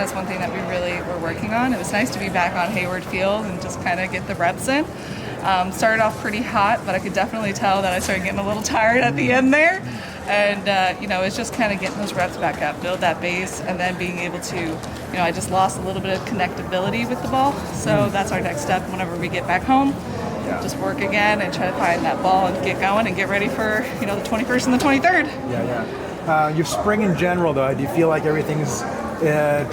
is one thing that we really were working on. It was nice to be back on Hayward Field and just kind of get the reps in. Started off pretty hot, but I could definitely tell that I started getting a little tired at the end there. And, it's just kind of getting those reps back up, build that base, and then being able to, I just lost a little bit of connectability with the ball. So that's our next step whenever we get back home. Just work again and try to find that ball and get going and get ready for, the 21st and the 23rd. Your spring in general, though, do you feel like everything's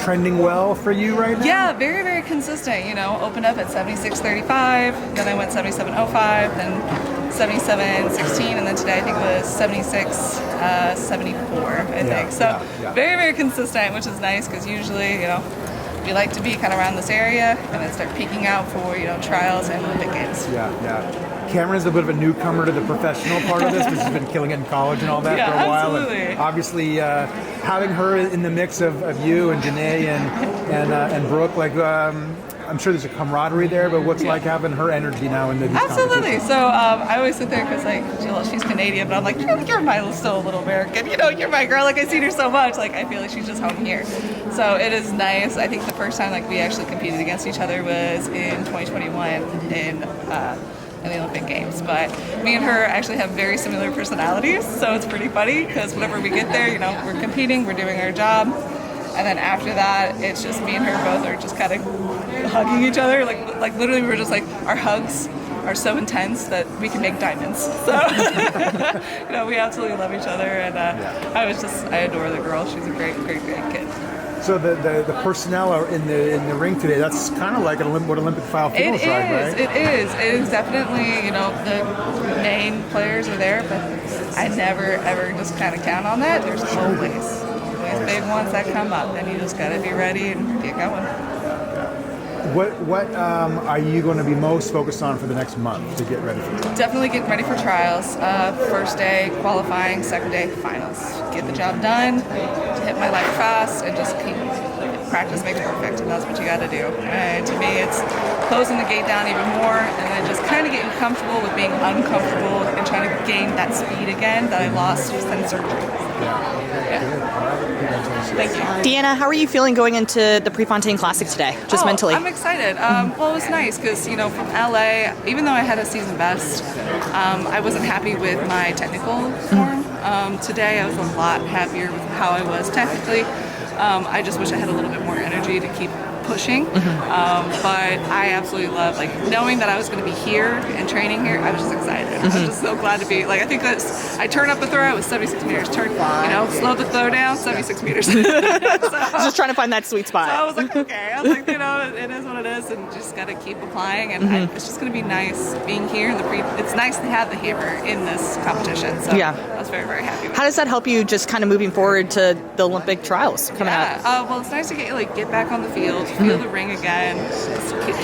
trending well for you right now? Yeah, very, very consistent. Opened up at 76.35, then I went 77.05, then 77.16, and then today I think it was 76.74, I think. So very, very consistent, which is nice because usually, we like to be kind of around this area and then start peaking out for, trials and Olympic Games. Cameron's a bit of a newcomer to the professional part of this because she's been killing it in college and all that for a while. Absolutely. And obviously, having her in the mix of you and Janae and Brooke, I'm sure there's a camaraderie there, but what's like having her energy now in these Absolutely. competitions? So I always sit there because she's Canadian, but I'm like, you're still a little American. You're my girl. I've seen her so much. I feel like she's just home here. So it is nice. I think the first time we actually competed against each other was in 2021 in the Olympic Games. But me and her actually have very similar personalities, so it's pretty funny because whenever we get there, we're competing, we're doing our job. And then after that, it's just me and her both are just kind of hugging each other. Like literally, we're just our hugs are so intense that we can make diamonds. So, we absolutely love each other. And I adore the girl. She's a great, great, great kid. So the personnel in the ring today, that's kind of like what Olympic file feels like, right? It is definitely, the main players are there, but I never, ever just kind of count on that. There's always big ones that come up, and you just got to be ready and get going. What are you going to be most focused on for the next month to get ready for trials? Definitely getting ready for trials. First day qualifying, second day finals. Get the job done, hit my life fast, and just keep practice makes perfect, and that's what you got to do. And to me, it's closing the gate down even more, and then just kind of getting comfortable with being uncomfortable and trying to gain that speed again that I lost since surgery. Thank you. Deanna, how are you feeling going into the Prefontaine Classic today, just mentally? I'm excited. Well, it was nice because, from LA, even though I had a season best, I wasn't happy with my technical form. Today, I was a lot happier with how I was technically. I just wish I had a little bit more energy to keep pushing. But I absolutely love, knowing that I was going to be here and training here, I was just excited. I was just so glad to be, I think I turned up a throw, it was 76 meters. Slow the throw down, 76 meters. Just trying to find that sweet spot. So I was like, okay. I was like, it is what it is, and just got to keep applying. And it's just going to be nice being here in it's nice to have the hammer in this competition. So I was very, very happy with How does that help you just kind of moving forward to the Olympic trials coming up? Well, it's nice to get back on the field, feel the ring again,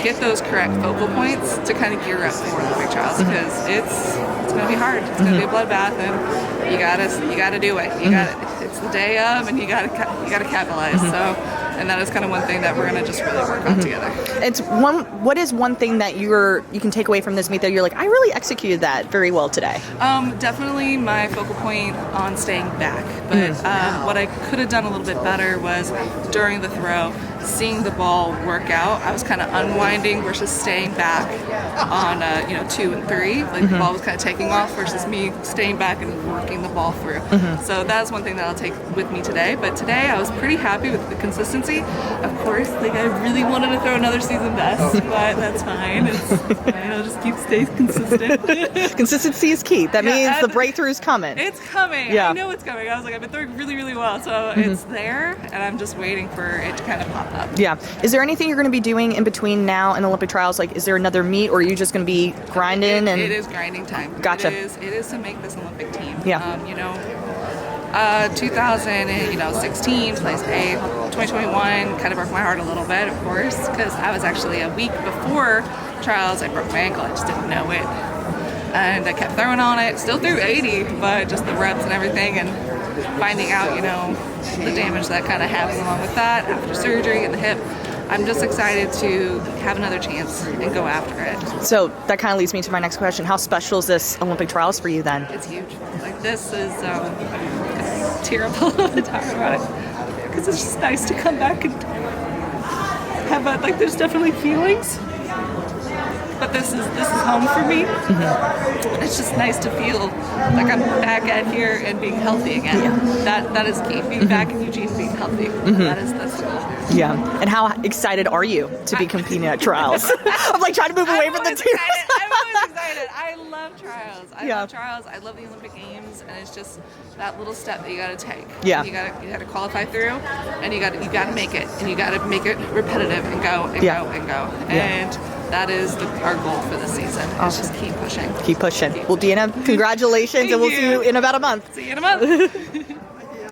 get those correct focal points to kind of gear up for Olympic trials because it's going to be hard. It's going to be a bloodbath, and you gotta do it. It's the day of, and you gotta capitalize. So, and that is kind of one thing that we're gonna just really work on together. What is one thing that you can take away from this meet that you're like, I really executed that very well today? Definitely my focal point on staying back. But what I could have done a little bit better was during the throw, seeing the ball work out. I was kind of unwinding versus staying back on 2 and 3. The ball was kind of taking off versus me staying back and working the ball through. So that's one thing that I'll take with me today. But today I was pretty happy with the consistency. Of course, I really wanted to throw another season best, but that's fine. I'll just stay consistent. Consistency is key. That means the breakthrough's coming. It's coming. Yeah. I know it's coming. I was I've been throwing really, really well. So it's there, and I'm just waiting for it to kind of pop up. Yeah. Is there anything you're going to be doing in between now and Olympic trials? Is there another meet, or are you just going to be grinding? It is grinding time. Gotcha. It is to make this Olympic team. Yeah. 2016, placed 8th. 2021 kind of broke my heart a little bit, of course, because I was actually a week before trials. I broke my ankle. I just didn't know it. And I kept throwing on it. Still threw 80, but just the reps and everything, and finding out, the damage that kind of happens along with that after surgery and the hip. I'm just excited to have another chance and go after it. So that kind of leads me to my next question. How special is this Olympic trials for you then? It's huge. This is tear up all the time about it because it's just nice to come back and have like there's definitely feelings, but this is home for me. It's just nice to feel like I'm back at here and being healthy again. That is key. Being back in Eugene, being healthy. That's the goal. Yeah. And how excited are you to be competing at trials? I'm like trying to move away from the tears. I'm always excited. I love trials. I love trials. I love the Olympic Games, and it's just that little step that you got to take. Yeah. You got to qualify through, and you got to make it, and you got to make it repetitive and go and go and go. And that is our goal for the season. It's just keep pushing. Keep pushing. Well, Deanna, congratulations, and we'll see you in about a month. See you in a month.